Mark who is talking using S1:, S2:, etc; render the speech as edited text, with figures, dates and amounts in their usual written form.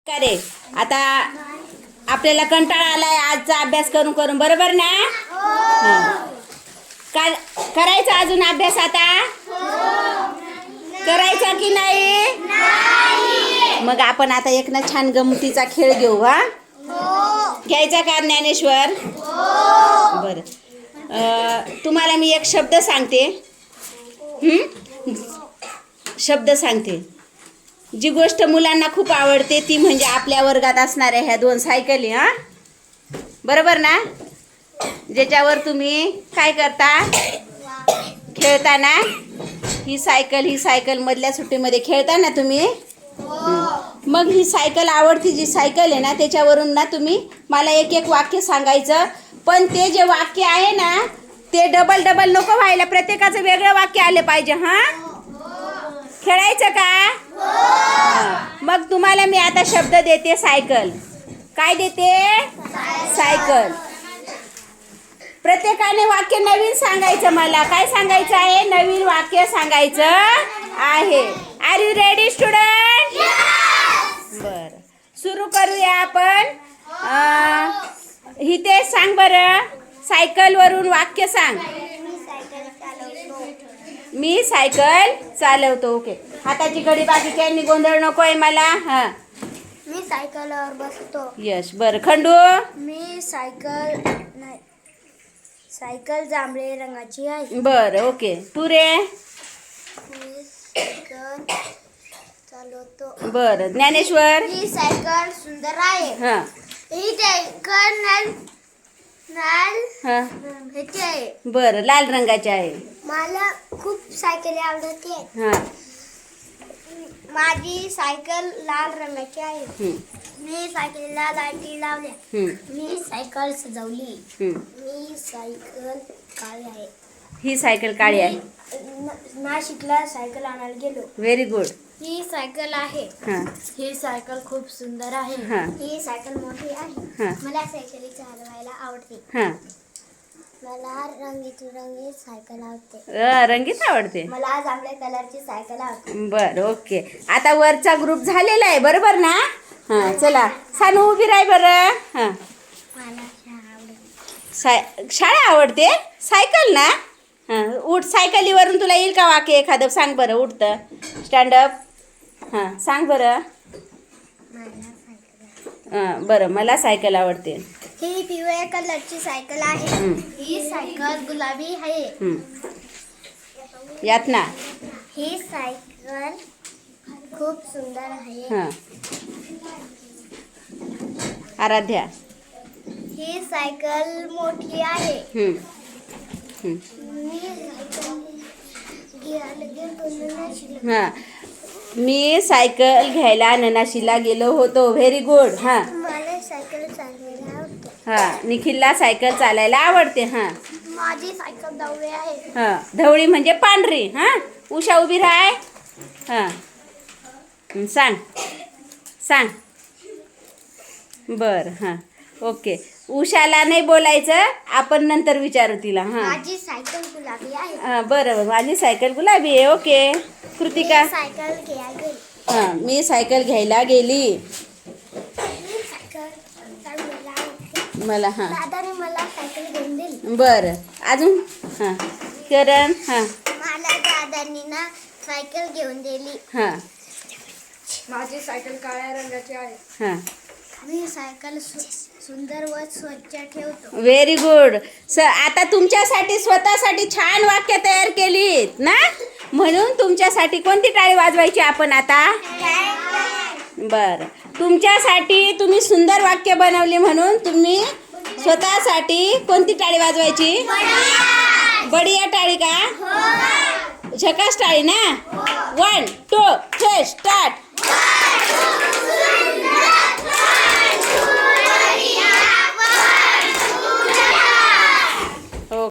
S1: काय रे आता आपल्याला कंटाळा आलाय आजचा अभ्यास करून करून, बरोबर ना? काय करायचा अजून अभ्यास आता? करायचा की नाही? मग आपण आता एक ना छान गमतीचा खेळ घेऊ. हा, घ्यायचा का ज्ञानेश्वर? बरं, तुम्हाला मी एक शब्द सांगते. शब्द सांगते. जी गोष्ट मुलांना खूप आवडते ती म्हणजे आपल्या वर्गात असणाऱ्या ह्या 2 सायकली. हा, बरोबर ना? ज्याच्यावर तुम्ही काय करता, खेळताना. ही सायकल मधल्या सुट्टीमध्ये खेळता ना तुम्ही. मग ही सायकल आवडती जी सायकल आहे ना, त्याच्यावरून ना तुम्ही मला एक वाक्य सांगायचं. पण ते जे वाक्य आहे ना ते डबल नको व्हायला, प्रत्येकाचं वेगळं वाक्य आले पाहिजे. हा, खेळायचं का? मग तुम्हाला मी आता शब्द देते सायकल. काय देते? सायकल. प्रत्येकाने वाक्य नवीन सांगायचं. मला काय सांगायचं आहे? नवीन वाक्य सांगायचं आहे. Are you ready student? बर, सुरू करूया आपण. इथे सांग बरं, सायकल वरून वाक्य सांग. मी सायकल चालवतो. ओके, हाताची घडी बाकीच्यांनी गोंधळ नकोय मला. हा,
S2: मी सायकलवर बसतो.
S1: यश. बरं, खंडू.
S2: मी सायकल जांभळे रंगाची आहे.
S1: बरं, ओके. तू रे?
S2: मी सायकल चालवतो.
S1: बरं, ज्ञानेश्वर.
S2: ही सायकल सुंदर आहे.
S1: हा,
S2: ही सायकल
S1: हा,
S2: ह्याची आहे.
S1: बरं, लाल रंगाचे आहे.
S2: मला खूप सायकली आवडते.
S1: हा,
S2: माझी सायकल लाल रंगाची आहे. मी सायकलीला लाईटी लावल्या. मी सायकल सजवली. मी सायकल काळी आहे.
S1: ही सायकल काळी आहे.
S2: नाशिकला सायकल आणायला गेलो.
S1: Very good.
S2: ही सायकल आहे.
S1: हा,
S2: ही सायकल खूप सुंदर आहे.
S1: हा,
S2: ही सायकल मोठी आहे.
S1: हा,
S2: मला सायकली चालवायला आवडते.
S1: हा.
S2: मला रंगीत सायकल आवडते.
S1: रंगीत आवडते.
S2: मला जांभळ्या कलरची सायकल आवडते.
S1: बरं, ओके. आता वरचा ग्रुप झालेला आहे, बरोबर ना? हा, चला सानू उभी राह बरं. हा,
S2: मला शाळा आवडते.
S1: शाळा आवडते. सायकल ना? हां, उठ. सायकलीवरून तुला येईल का वाक्य एखादं? सांग बरं. उठतं, स्टँडअप. हां, सांग बरं. बरं, मला सायकल आवडते.
S2: ही पिवळ्या कलरची सायकल आहे. ही सायकल गुलाबी आहे.
S1: यात ना.
S2: ही सायकल खूप सुंदर आहे.
S1: हां, आराध्या.
S2: ही सायकल मोठी आहे. मी
S1: हां, मी सायकल घ्यायला ननाशीला गेलो होतो. Very good. हां,
S2: मला सायकल चालवायला आवडते.
S1: हां, निखिलला सायकल चालायला आवडते. हां,
S2: माझी सायकल ढवळी आहे.
S1: हां, ढवळी म्हणजे पांढरी. हां, उषा उभी राह. हां, सांग. बरं, हां, ओके. उषाला नाही बोलायचं, आपण नंतर विचारू तिला. हां,
S2: माझी सायकल गुलाबी आहे.
S1: बरं, माझी सायकल गुलाबी आहे. ओके. कृतिका.
S2: सायकल घ्यायला गेली.
S1: हां, मी सायकल घ्यायला गेली.
S2: मी सायकल चालवायला आवडते.
S1: मला. हां,
S2: दादाने मला सायकल घेऊन दिली.
S1: बरं, अजून. हां, करण. हां,
S2: मला दादांनी ना सायकल घेऊन दिली.
S1: हां,
S2: माझी सायकल काळ्या रंगाची आहे.
S1: हां.
S2: मी सायकल सुंदर व स्वच्छ ठेवतो.
S1: Very good. आता तुमच्यासाठी स्वतःसाठी छान वाक्य तयार केलीत ना, म्हणून तुमच्यासाठी कोणती टाळी वाजवायची आपण आता? बरं, तुमच्यासाठी तुम्ही सुंदर वाक्य बनवली म्हणून तुम्ही स्वतःसाठी कोणती टाळी वाजवायची? बढिया टाळी का? झकास टाळी ना? 1 2 3 स्टार्ट.